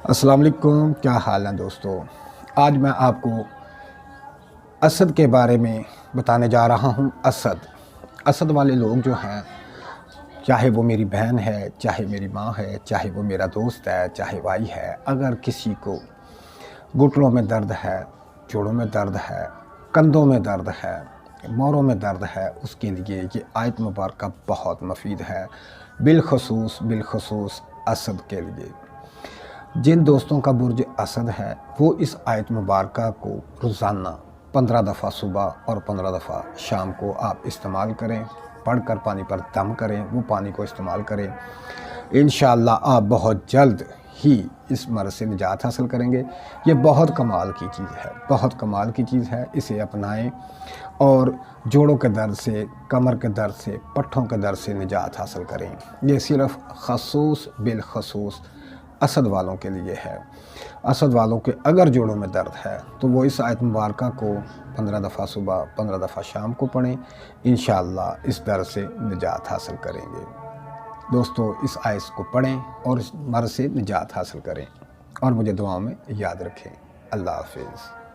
السلام علیکم، کیا حال ہیں دوستو؟ آج میں آپ کو اسد کے بارے میں بتانے جا رہا ہوں۔ اسد والے لوگ جو ہیں، چاہے وہ میری بہن ہے، چاہے میری ماں ہے، چاہے وہ میرا دوست ہے، چاہے بھائی ہے، اگر کسی کو گھٹنوں میں درد ہے، جوڑوں میں درد ہے، کندھوں میں درد ہے، موروں میں درد ہے، اس کے لیے یہ آیت مبارکہ بہت مفید ہے، بالخصوص اسد کے لیے۔ جن دوستوں کا برج اسد ہے وہ اس آیت مبارکہ کو روزانہ 15 دفعہ صبح اور 15 دفعہ شام کو آپ استعمال کریں، پڑھ کر پانی پر دم کریں، وہ پانی کو استعمال کریں۔ انشاءاللہ آپ بہت جلد ہی اس مرض سے نجات حاصل کریں گے۔ یہ بہت کمال کی چیز ہے، اسے اپنائیں اور جوڑوں کے درد سے، کمر کے درد سے، پٹھوں کے درد سے نجات حاصل کریں۔ یہ صرف بالخصوص اسد والوں کے لیے ہے۔ اسد والوں کے اگر جوڑوں میں درد ہے تو وہ اس آیت مبارکہ کو 15 دفعہ صبح 15 دفعہ شام کو پڑھیں، انشاءاللہ اس درد سے نجات حاصل کریں گے۔ دوستو اس آیت کو پڑھیں اور اس مرض سے نجات حاصل کریں اور مجھے دعاؤں میں یاد رکھیں۔ اللہ حافظ۔